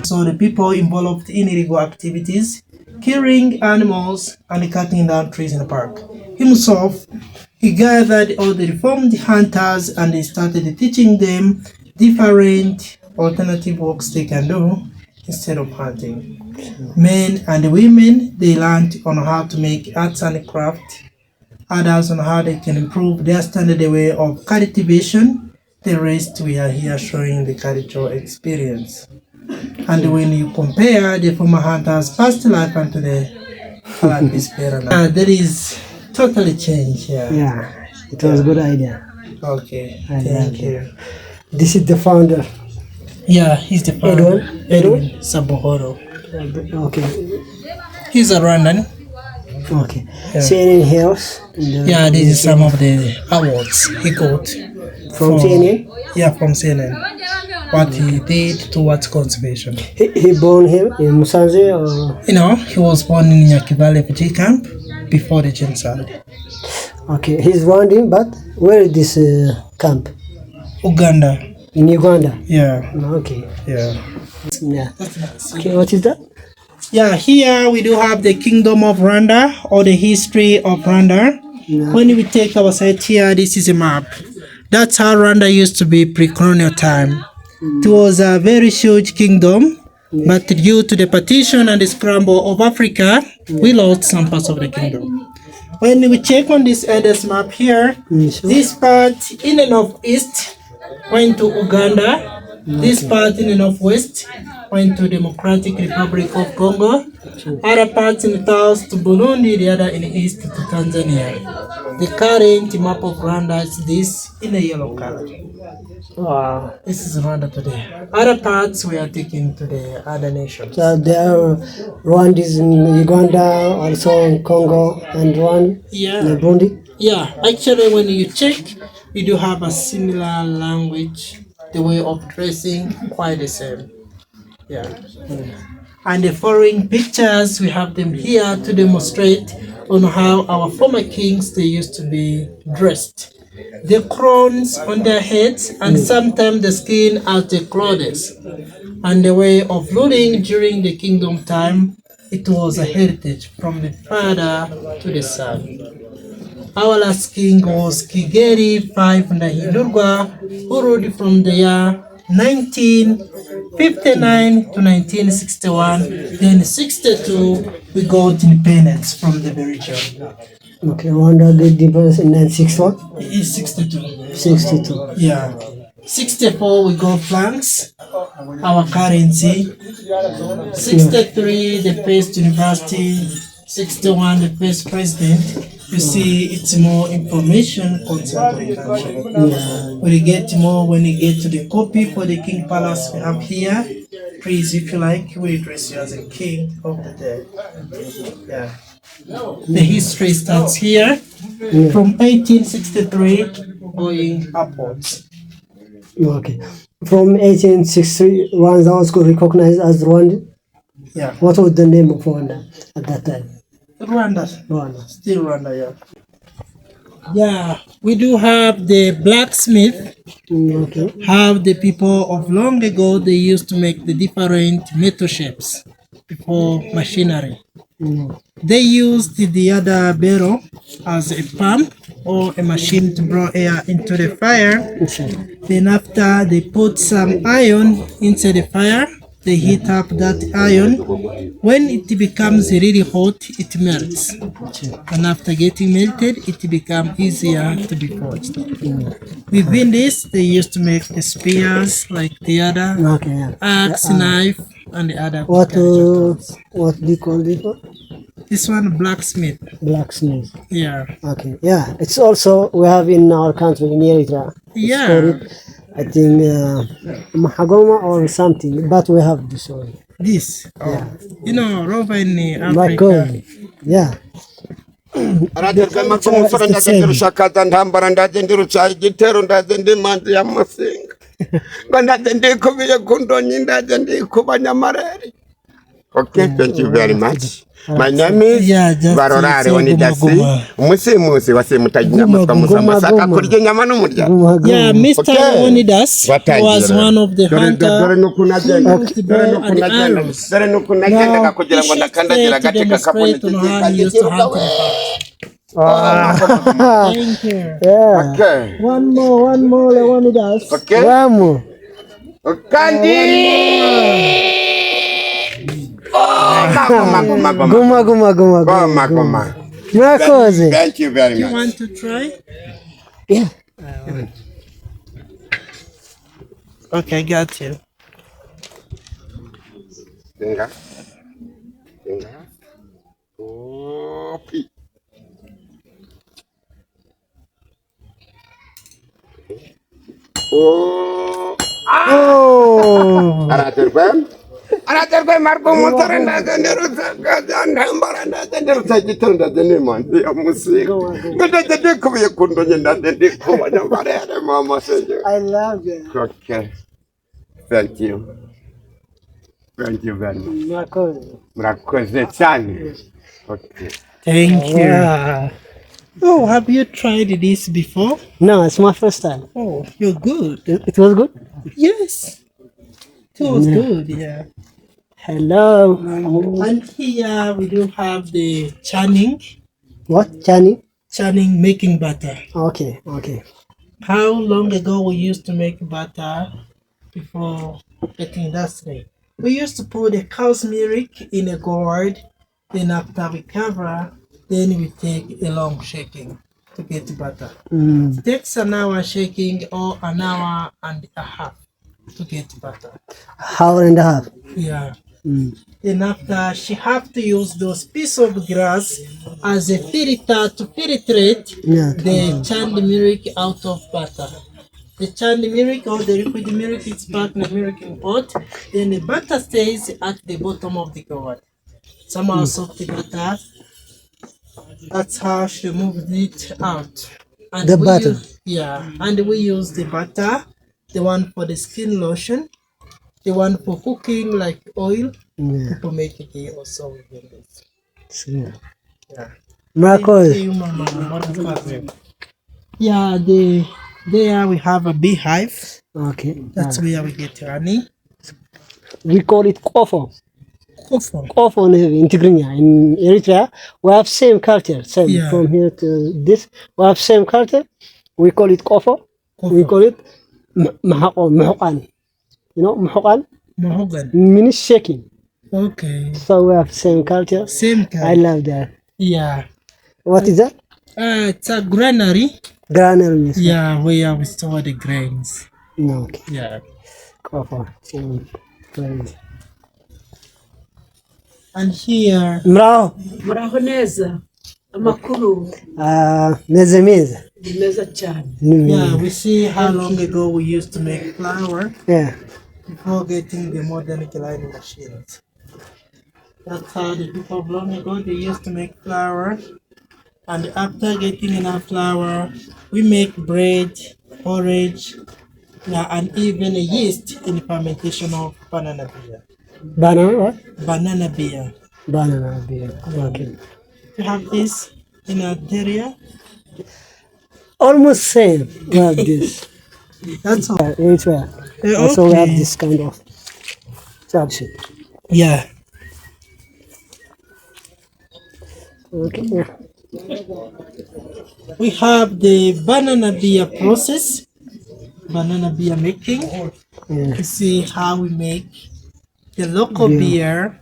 So the people involved in illegal activities, killing animals and cutting down trees in the park. Himself, he gathered all the reformed hunters and he started teaching them different alternative works they can do instead of hunting. Men and women, they learned on how to make arts and craft, others on how they can improve their standard way of cultivation. The rest we are here showing the cultural experience. And when you compare the former hunters' past life and today, life is better now. There is totally change here. Yeah, it was a good idea. Okay, thank you. This is the founder. Yeah, he's the founder. Edwin Sabohoro. Okay. He's a Rwandan. Okay. Yeah. CNN Hills. Yeah, this is some of the awards he got. From CNN? Yeah, from CNN. What he did towards conservation. He born here in Musanze or? You know, he was born in Nyakivale refugee camp before the genocide. Okay, he's Rwandan, but where is this camp? Uganda. In Uganda? Yeah. Okay. Yeah. Yeah. Okay, what is that? Yeah, here we do have the Kingdom of Rwanda or the history of Rwanda. Yeah. When we take our site here, this is a map. That's how Rwanda used to be pre-colonial time. It was a very huge kingdom, but due to the partition and the scramble of Africa, we lost some parts of the kingdom. When we check on this Edes map here, this part in the northeast went to Uganda. This part in the northwest went to Democratic Republic of Congo. Other parts in the south to Burundi, the other in the east to Tanzania. The current map of Rwanda is this in a yellow color. Wow. This is Rwanda today. Other parts we are taken to the other nations. So there are Rwandans in Uganda, also in Congo and Rwanda, and Burundi? Yeah, actually when you check, we do have a similar language, the way of dressing, quite the same. Yeah. And the following pictures, we have them here to demonstrate on how our former kings, they used to be dressed. The crowns on their heads and sometimes the skin as the clothes. And the way of ruling during the kingdom time, it was a heritage from the father to the son. Our last king was Kigeli V Ndahindurwa, who ruled from the year 1959 to 1961. Then 62, we got independence from the region. Okay, Rwanda got independence in 1961? It's 62. 62. Yeah. 64, we got francs, our currency. 63, the first university. 61, the first president. You see, it's more information concerning the country. When you get more, when you get to the copy for the King Palace we have here, please, if you like, we address you as a king of the day. Yeah. The history starts here from 1863 going upwards. Okay. From 1863, Rwanda was recognized as Rwanda? Yeah. What was the name of Rwanda at that time? Rwanda. Still Rwanda, yeah. Yeah, we do have the blacksmith. Okay. Have the people of long ago, they used to make the different metal shapes before machinery. They used the other barrel as a pump or a machine to blow air into the fire. Then after they put some iron inside the fire, they heat up that iron. When it becomes really hot, it melts. And after getting melted, it becomes easier to be forged. Within this, they used to make the spears like the other, axe, knife, and the other. What do you call this one? This one, blacksmith. Blacksmith. Yeah. Okay. Yeah. It's also we have in our country in Eritrea. Yeah. I think Mahagoma or something, but we have this one. This. Oh. Yeah. You know, over in Africa. My God. Yeah. Okay, thank you very much. My name is Barorare Onidasi. Musi wase mutajina musa masaka kurije nyama no murya. Yeah, Mr. Onidas was one of the hunters. Dore nukuna kugira ngo ndakandagira gace kakabone Thank you. Yeah. Okay. One more, Onidas. Okay. One more. Kandi. Goma. Mirakoze. Thank you very much. You want to try? Yeah. Okay, got you. Denga. Opi. Oh. Araterbe marco motorenda denero baranda denero tajitunda denema ya musiko. Gada de ko ye kundo nyanda de ko bare mama seje. I love it. Okay. Thank you very much. Murakoze cyane. Okay. Thank you. Yeah. Oh, have you tried this before? No, it's my first time. Oh, you're good. It was good? Yes. It was good, yeah. Hello. And here we do have the churning. What? Chani? Churning, making butter. Okay. How long ago we used to make butter before getting industry? We used to put the cow's milk in a gourd, then after we cover, then we take a long shaking to get butter. It takes an hour shaking or an hour and a half to get butter. Hour and a half. Yeah. Then after she have to use those piece of grass as a filter to filtrate the churned milk out of butter. The churned milk or the liquid milk is packed in the milking pot. Then the butter stays at the bottom of the gourd. Somehow soft butter. That's how she moved it out. And The butter. And we use the butter, the one for the skin lotion, the one for cooking like oil. Yeah. People make it also with this. Yeah. Yeah. Miracle. Thank you, Mama. Yeah, there we have a beehive. Okay. That's where we get honey. We call it kofo. Kofo. Kofo in Tigrinya. In Eritrea, we have same culture. Same from here to this. We have same culture. We call it kofo. We call it mahokan. You know, mahokan? Mahogan. Means shaking. Okay. So we have same culture. Same kind. I love that. Yeah. What is that? It's a granary. Granary means. Yeah, where we store the grains. No. Okay. Yeah. Kofo. And here. Muraho neza. Amakuru. Meza meza. Neza cyane. Yeah, we see how long ago we used to make flour. Yeah. Before getting the modern grinding machines. That's how the people of long ago they used to make flour. And after getting enough flour, we make bread, porridge, and even a yeast in the fermentation of banana beer. Banana what? Banana beer. Banana beer. Okay. You have this in our area? Almost same. We have this. That's all. Eritrea. Okay. Also we have this kind of tradition. Yeah. Okay. Yeah. We have the banana beer process, banana beer making. Yeah. You see how we make the local beer.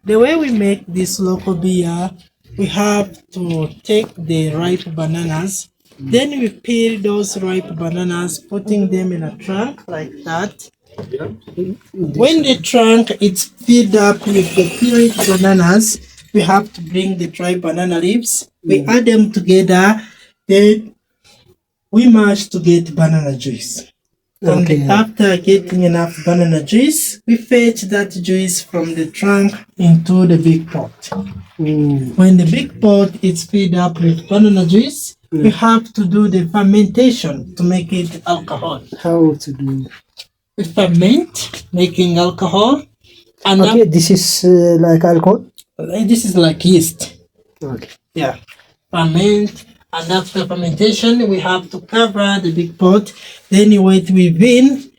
The way we make this local beer, we have to take the ripe bananas, then we peel those ripe bananas, putting them in a trunk like that. When the trunk is filled up with the peeled bananas, we have to bring the dry banana leaves. We add them together, then we mash to get banana juice. Okay. And after getting enough banana juice, we fetch that juice from the trunk into the big pot. When the big pot is filled up with banana juice, we have to do the fermentation to make it alcohol. How to do? We ferment, making alcohol. And Okay, this is like alcohol. This is like yeast. Okay. Yeah. Ferment, and after fermentation, we have to cover the big pot. Then you wait within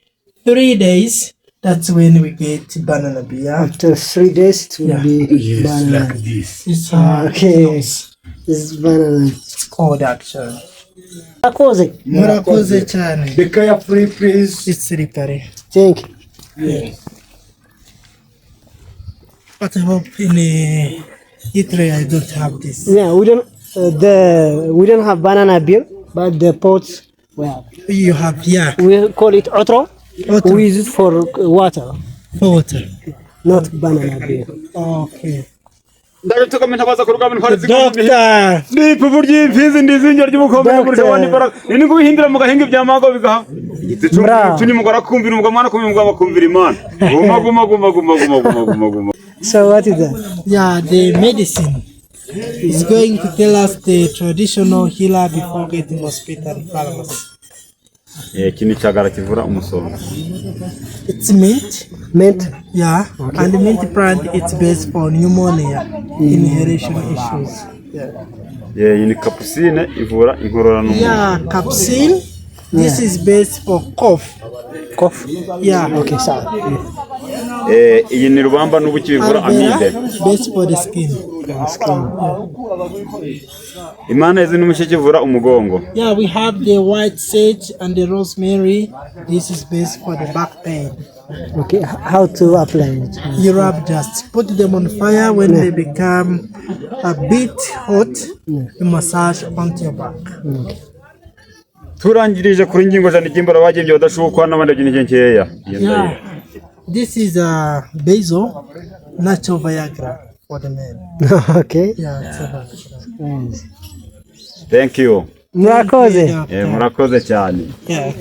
3 days. That's when we get banana beer. After 3 days, it will be banana. Like this. It's Okay. This is banana. It's called actually. Murakoze. Murakoze chane. The carefree, please. It's ripare. Thank you. Yes. But I hope in Italy I don't have this. Yeah, we don't have banana beer, but the pots we have. You have, yeah, We call it otro. Otro. We use it for water, water. not banana beer. Okay. Doctor. Doctor. Pupurji, fees in this injured you come over the one for in go hinder Mahang of Yamago. The Tunimurakum, Manakum, Viriman. So what is that? Yeah, the medicine is going to tell us the traditional healer before getting hospital pharmacy. It's mint. Mint. Yeah, and the mint plant it's based for pneumonia, inhalation issues. Yeah, in Capucine, Ivora, Igorano. Yeah, capsule. This is based for cough. Cough. Yeah. Okay, sorry. In Rwanda, no which Ivora Amide. Based for the skin. Imana is in Mushivora Umugongo. Yeah, we have the white sage and the rosemary. This is based for the back pain. Okay, how to apply it? You rub, just put them on fire. When they become a bit hot, you massage onto your back. Turangirije kuri ngingo za n'igimbara bagembye badashukwa n'abandi nkeya. Yeah, this is a basil, natural Viagra for the men. Okay. Yeah, it's a Nice. Thank you. Murakoze. Yeah. Murakoze cyane. Yeah.